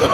No.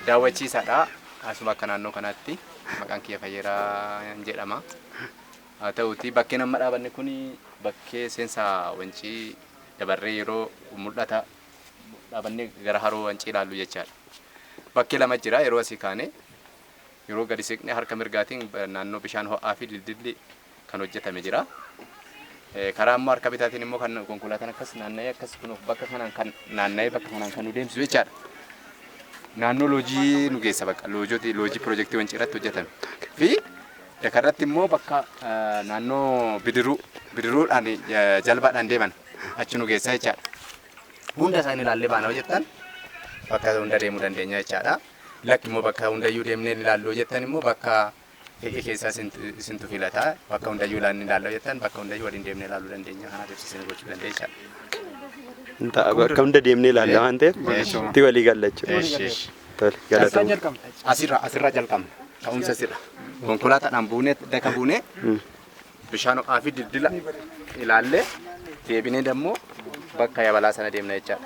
Daawwachiisaadha. Asuma akka naannoo kanaatti maqaan kiyya Fayyeeraa jedhama. Haa ta'uutii bakkeen amma dhaabanne kun bakkee seensa wancii dabarree yeroo mul'ata dhaabannee gara haroo wancii ilaallu jechaadha. Bakkee lama jira yeroo asii kaane yeroo gadi siqnee harka mirgaatiin naannoo bishaan ho'aa fi dildilli kan hojjetame jira. Karaa ammoo harka bitaatiin immoo kan konkolaataan akkas naanna'ee akkas kun bakka kanaan kan naanna'ee bakka kanaan kan nu deemsisu jechaadha. Naannoo loojii nu geessa bakka loojii piroojeektii wancii irratti hojjetame. Fi dakarratti immoo bakka naannoo bidiruudhaan jalbaadhaan deeman achi nu geessa jechaadha. Hunda isaanii ilaallee baana hojjettan bakka hunda deemuu dandeenya jechaadha. Lakki immoo bakka hundayyuu deemnee ilaalluu hojjettan immoo bakka Hege keessaa isintu filataa bakka hundayyuu ilaalluu jettan bakka hundayyuu waliin deemnee ilaaluu dandeenya. Kanaaf ibsisanii gochuu dandeenya. Bakka hunda deemnee ilaalla waan ta'eef itti walii gallachuudha. Asirraa jalqabna. Ta'umsa asirra. Konkolaataadhaan buunee daka buunee bishaan ho'aa fi dildila ilaallee deebinee dammoo bakka yabalaa sana deemna jechaadha.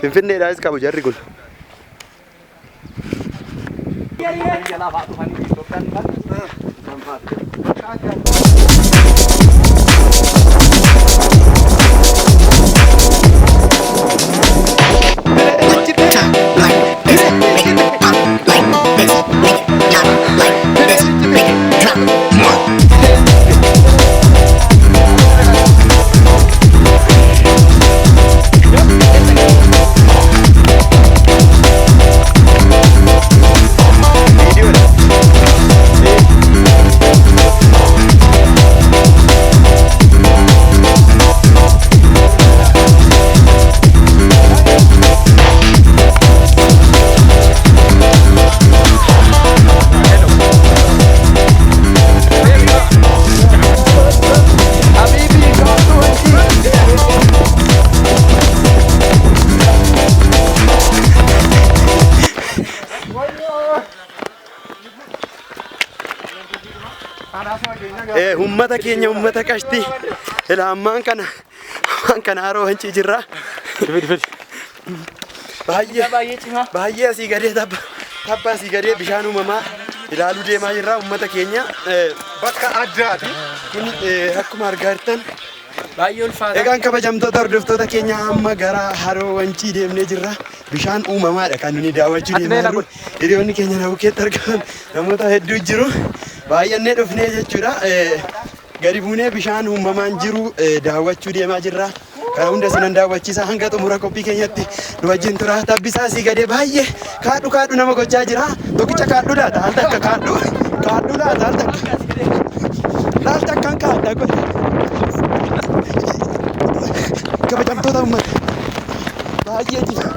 Finfinneedhaas qabu jarri kun. ummata keenya ummata qashti ila ammaan kana haroo wancii jirra. Baay'ee asii gadee tabba asii gadee bishaan uumamaa ilaaluu deemaa jirra ummata keenya bakka addaati. Kun akkuma argaa jirtan baay'ee ulfaata. Egaan kabajamtoota hordoftoota keenya amma gara haroo wancii deemnee jirra. Bishaan uumamaadha kan nuti daawwachuu deemaa jirru. Hiriyoonni keenya na bukkeetti argaman namoota hedduu jiru. Baay'annee dhufnee jechuudha. Gadi buunee bishaan uumamaan jiru daawwachuu deemaa jirra. Kana hunda sinan daawwachiisa hanga xumura qophii keenyatti nu wajjin tura. Tabbisaa asii gadee baay'ee kaadhu nama gochaa jira. Tokkicha kaadhu laata al takka kaadhu laata al takkaan kaadha godhe. Kabajamtoota uummata baay'ee jira.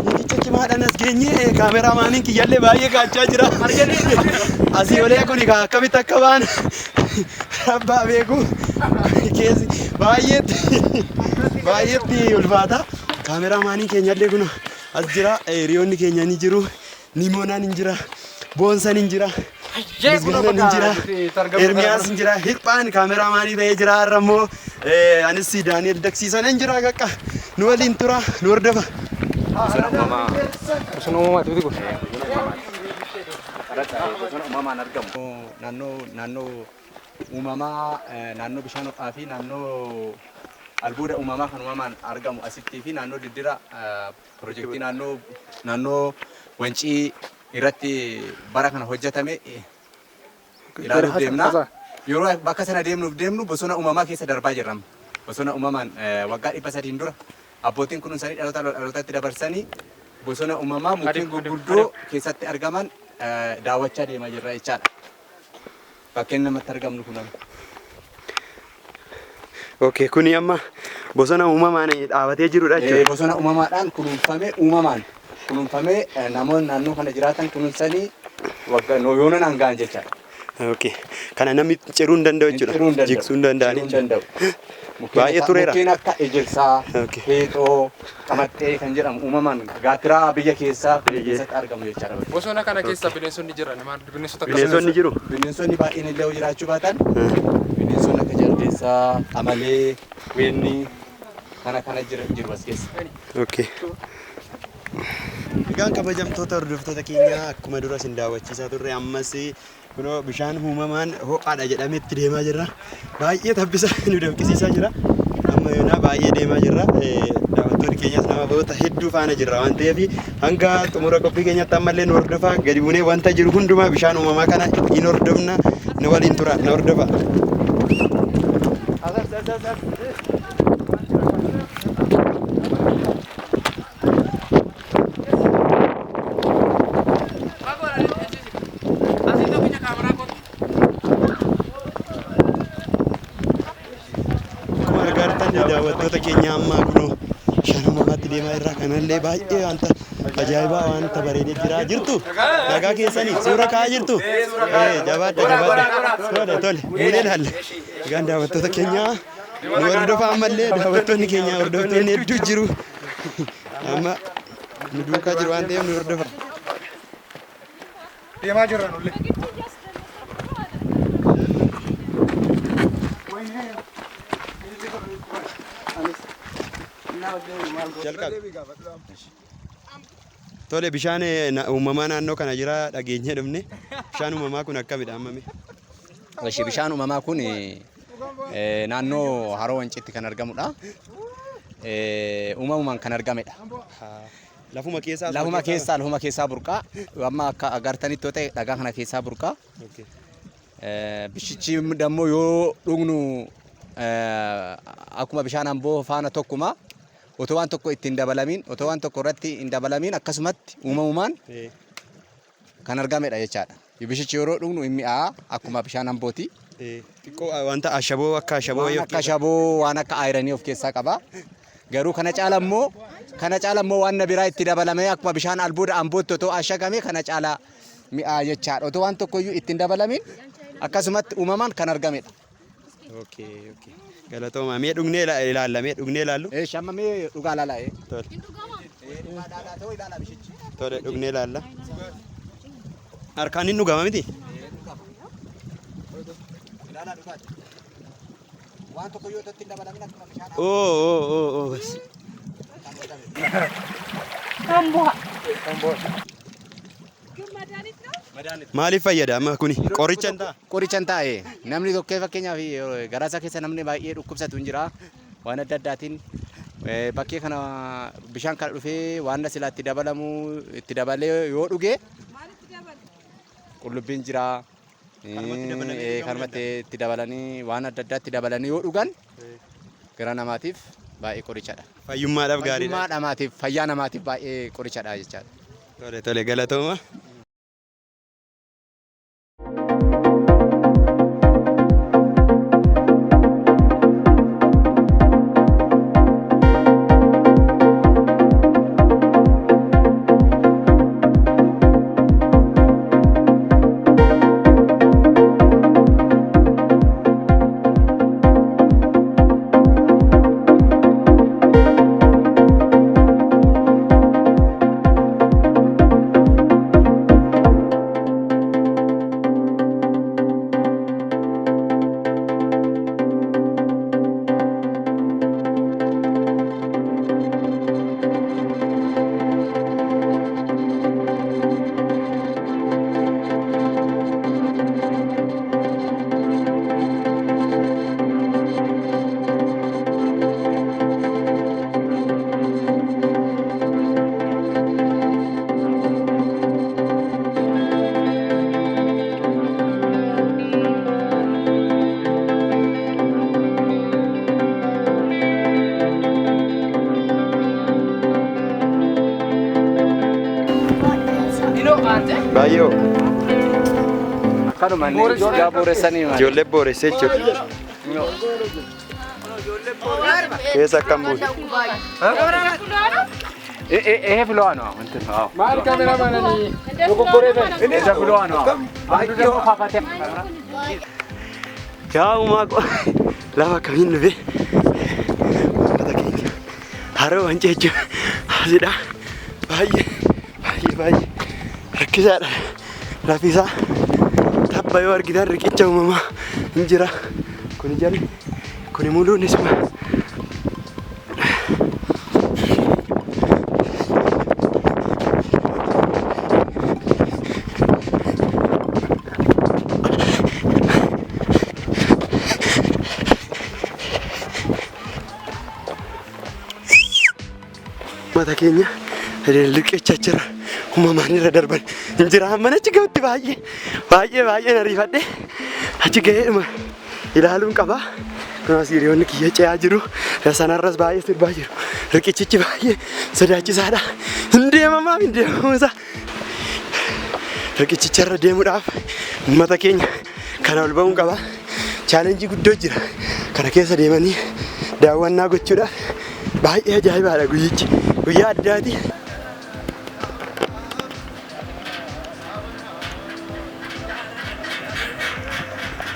Niikicha cimaadhaan as geenye kaameraamaaniin kiyyallee baay'ee kaachaa jira. Asii olee kun akkamitti akka baan rabbaa beeku keessi baay'eetti ulfaata. Kaameraamaaniin keenyallee kun as jira. Hiriyoonni keenya ni jiru. Nimoonaan hin jira. Boonsan hin jira. Misgaanan hin jira. Ermiyaas hin jira. Hirphaan kaameraamaanii ta'ee jira. Har'a immoo anis Daani'el Daksiisan hin jira. Kakka nu waliin tura nu hordofa. Bosona uumamaati kun. Bosona uumamaan argamu. Naannoo uumamaa naannoo bishaan ho'aa fi naannoo albuuda uumamaa kan uumamaan argamu asitti fi naannoo diddira piroojeektii naannoo wancii irratti bara kana hojjetame ilaaluuf deemna. Yeroo bakka sana deemnu bosona uumamaa keessa darbaa jirra. Bosona uumamaan waggaa 300 dura abbootiin kunuunsanii dhalootatti dabarsanii bosona uumamaa mukkeen gurguddoo keessatti argaman daawwachaa deemaa jirra jechaadha. Bakkeen namatti argamnu kun. Okay, kuni amma bosona uumamaan dhaabatee jirudha jechuudha. Bosona uumamaadhaan kunuunfamee namoonni naannoo kana jiraatan kunuunsanii waggaa yoona hangaan jechaadha. Okay. Kana namni ciruu hin danda'u jechuudha. Jigsuu hin danda'ani. Baay'ee tureera. Mukkeen akka ejersaa, heexoo, qamaxxee kan jedhamu uumamaan gaattiraa biyya keessatti argamu jechaadha. Bosona kana keessa bineensonni jiran bineensonni jiru. Bineensonni baay'een illee jiraachuu baatan bineensonni akka jaldeessaa, amalee, weenni kana jiru as keessa. Okay. Egaan kabajamtoota hordoftoota keenya akkuma dura isin daawwachiisaa turre ammas kunoo bishaan uumamaan ho'aadha jedhamee itti deemaa jirra. Baay'ee tabbisa nu danqisiisaa jira. Amma yoona baay'ee deemaa jirra. Daawwattoonni keenyas namoota hedduu faana jirra waan ta'eef hanga xumura qophii keenyatti ammallee nu hordofaa. Gadi buunee wanta jiru hundumaa bishaan uumamaa kana hin hordofna. Nu waliin tura nu hordofa. Daawwattoota keenya amma kunoo bishaan uumamaatti deemaa jirra. Kanallee baay'ee wanta ajaa'ibaa wanta bareedee jira. Jirtu nagaa keessanii suura ka'aa jirtu. Jabaadha. Tole buunee ilaalla. Egaan daawwattoota keenya nu hordofaa ammallee daawwattoonni keenya hordoftoonni hedduu jiru. Amma nu duukaa jiru waan ta'eef nu hordofa. deemaa jirra nullee. Tole bishaan uumamaa naannoo kana jira dhageenya dhumne. Bishaan uumamaa kun akkamidha ammami? Bishaan uumamaa kun naannoo haroo Wanciitti kan argamudha. Uumamumaan kan argamedha. Lafuma keessaa burqaa. Amma akka agartanitti yoo ta'e dhagaa kana keessaa burqaa. Bishichi dammoo yoo dhugnu akkuma bishaan amboo faana tokkuma. Otoo waan tokko ittiin dabalamiin, otoo waan tokko irratti hin dabalamiin akkasumatti uumamumaan kan argamedha jechaadha. Bishichi yeroo dhugnu hin mi'aa akkuma bishaan ambooti. Xiqqoo wanta ashaboo akka ashaboo waan akka ayiranii of keessaa qaba. Garuu kana caala immoo waan biraa itti dabalamee akkuma bishaan albuuda ambootti otoo ashagame kana caala mi'aa jechaadha. Otoo waan tokko iyyuu ittiin dabalamiin akkasumatti uumamaan kan argamedha. Galatooma mee dhugnee ilaalla mee dhugnee ilaallu? Shamma mee dhugaa ilaala. Tole dhugnee ilaalla. Harkaan hin dhugama miti? بس maaliif fayyada amma kuni qorichan ta'e namni tokkee fakkeenyaaf garaasa keessa namni baay'ee dhukkubsatu hin jira waan adda addaatiin bakkee kana bishaan kana dhufee waan silaa itti dabalamu itti dabalee yoo dhuge qullubbiin jira kanumatti itti dabalanii waan adda addaa itti dabalanii yoo dhugan gara namaatiif baay'ee qorichadha. Fayyummaadhaaf gaariidha. Fayyummaa namaatiif fayyaa namaatiif baay'ee qorichadha jechaadha. Tole tole galatooma. Baay'oo. Kanuma inni ijoollee booressanii maali? Ijoollee booressee jechuudha. Keessa akkam buute? Filoano. Maal kaameraamaanii dogoggoree Esa filoano. Yaa uumaa ko lafa kamiin dhufe uummata keenya haroo wancee jechuudha. Asidha baay'ee rakkisaadha. Lafisaa tabba yoo argitan riqicha uumamaa hin jira. Kuni jalli kuni muluun isuma. Mata keenya riqicha jira. Uumamaan irra darban hin jira. Mana achi ga'utti baay'ee nariifadhe achi ga'eedhuma ilaaluun qaba. Kunis hiriyoonni kiyya ce'aa jiru. Sanarras baay'ee sirbaa jiru. Riqichichi baay'ee sodaachisaadha. Hin deemamuusa. Riqichicharra deemuudhaaf uummata keenya kana ol ba'uun qaba. Chaalenjii guddoo jira. Kana keessa deemanii daawwannaa gochuudhaaf baay'ee ajaa'ibaadha guyyichi. Guyyaa addaati.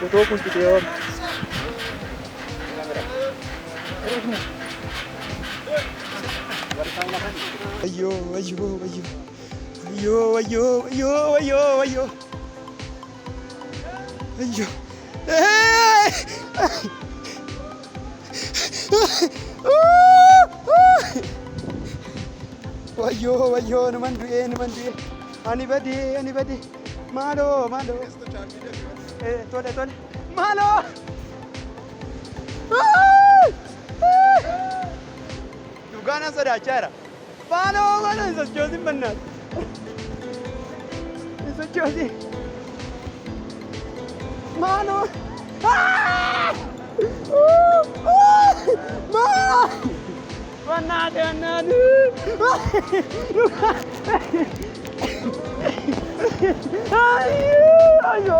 Foto kun video. Ayyo. Wayyo, naman du'e. Ani bade. Malo. Tole. Malo. Dugana sodaachara. Malo sochoosin bannaat. Sochoosi. Malo. Bannaat. Ayyo.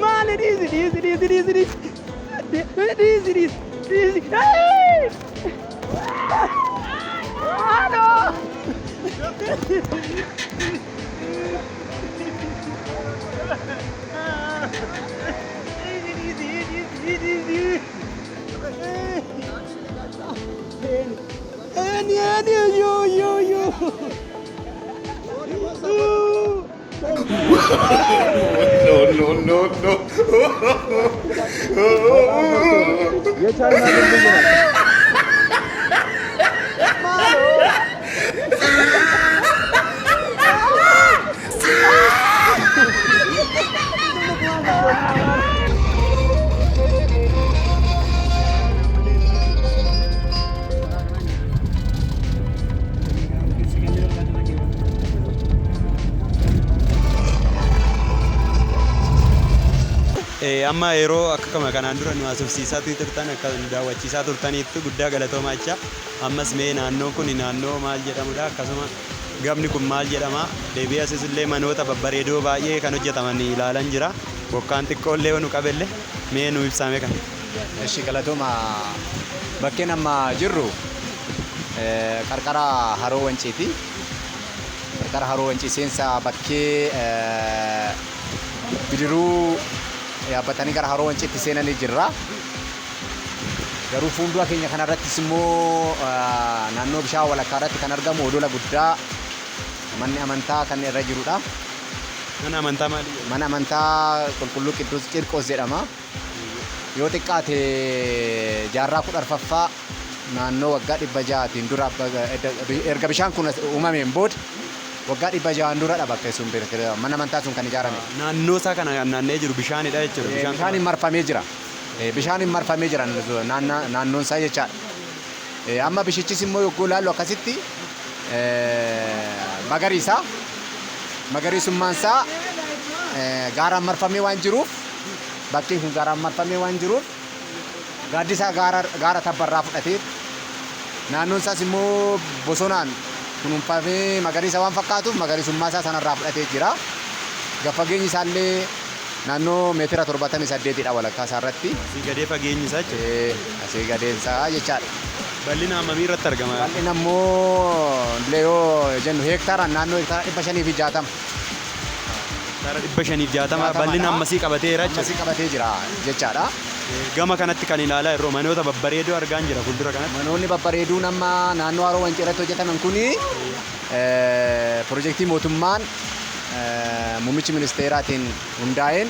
Man, it is. No. Yo. Amma yeroo akka kama kanaan dura nu asubsiisaa turtan akka daawwachiisaa turtaniitti guddaa galatoomaa jecha ammas mee naannoon kun naannoo maal jedhamudha akkasuma gamni kun maal jedhama deebi'ee asis illee manoota babbareedoo baay'ee kan hojjetaman ilaalan jira bokkaan xiqqoollee nu qabelle mee nu ibsame kan. Eshi galatooma bakkeen amma jirru qarqara haroo wanciiti. Qarqara haroo wancii seensa bakkee bidiruu yaabbatanii gara haroo wanciitti seenanii jirra. Garuu fuuldura keenya kanarrattis immoo naannoo bishaan walakkaa irratti kan argamu odola guddaa manni amantaa kan irra jirudha. Mana amantaa maali? Mana amantaa qulqulluu Qidduus Qiirqoos jedhama. Yoo xiqqaate jaarraa 14ffaa naannoo waggaa 600tiin dura erga bishaan kun uumameen booda waggaa 600 dura bakka sun mana amantaa sun kan ijaarame. Naannoo isaa kana naannee jiru bishaanidha jechuudha. Bishaaniin marfamee jira. Bishaaniin marfamee jira naannoon isaa jechaadha. Amma bishichis immoo yogguu ilaallu akkasitti magariisa. Magariisummaan isaa gaaraan marfamee waan jiruuf bakki kun gaaraan marfamee waan jiruuf gaaddisaa gaara tabbarraa fudhatee naannoon isaas immoo bosonaan kunuunfamee magariisa waan fakkaatuuf magariisummaa isaa sanarraa fudhatee jira. Fageenyi isaallee naannoo meetira 78dha walakkaa isaa irratti. Asii gadee fageenyi isaa jechuudha. Asii gadeen isaa jechaadha. Bal'ina hammamii irratti argama? Bal'ina immoo illee yoo jennu heektaaraan naannoo heektaara 560. Heektaara 560 bal'ina ammasii qabateera jechuudha. Ammasii qabatee jira jechaadha. Gama kanatti kan ilaalaa yeroo manoota babbareedoo argaa jira fuuldura kanatti. Manoonni babbareeduun amma naannoo haroo wancii irratti hojjetaman kuni piroojeektii mootummaan muummichi ministeeraatiin hundaa'een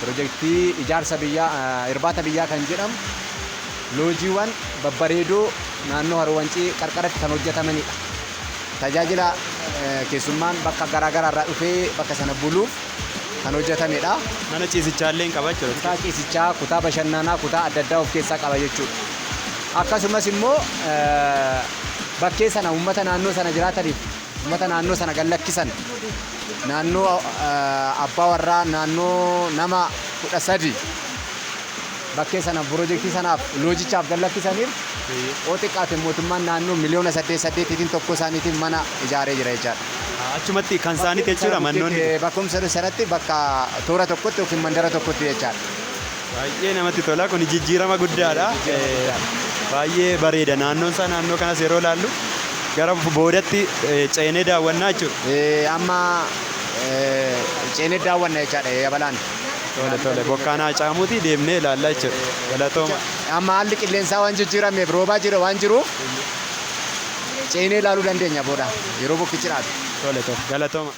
piroojeektii ijaarsa biyyaa irbaata biyyaa kan jedhamu loojiiwwan babbareedoo naannoo haroo wancii qarqaratti kan hojjetamanidha. Tajaajila keessummaan bakka garaagaraa irraa dhufee bakka sana buluuf kan hojjetamedha. Mana ciisichaallee qaba jechuudha. Kutaa ciisichaa, kutaa bashannanaa, kutaa adda addaa of keessaa qaba jechuudha. Akkasumas immoo bakkee sana uummata naannoo sana jiraataniif uummata naannoo sana gallakkisan naannoo abbaa warraa naannoo nama 13 bakkee sana piroojeektii sanaaf loojichaaf gallakkisaniif oo xiqqaate mootummaan naannoo miliyoona 8.8tiin tokko isaaniitiin mana ijaaree jira jechaadha. Achumatti kan isaaniiti jechuudha mannoonni. Bakkumsa sanatti bakka toora tokkotti yookiin mandara tokkotti jechaadha. Baay'ee namatti tola kun jijjiirama guddaadha. Baay'ee bareeda naannoon isaa naannoo kanas yeroo ilaallu gara boodatti ceenee daawwannaa jechuudha. Amma ceenee daawwanna jechaadha yabalaan. Tole bokkaanaa caamuuti deemnee ilaallaa jechuudha. Galatooma. Amma haalli qilleensaa waan jijjiirameef roobaa jira waan jiruuf ceenee ilaaluu dandeenya booda yeroo bokkichi dhaatu. Tole galatooma.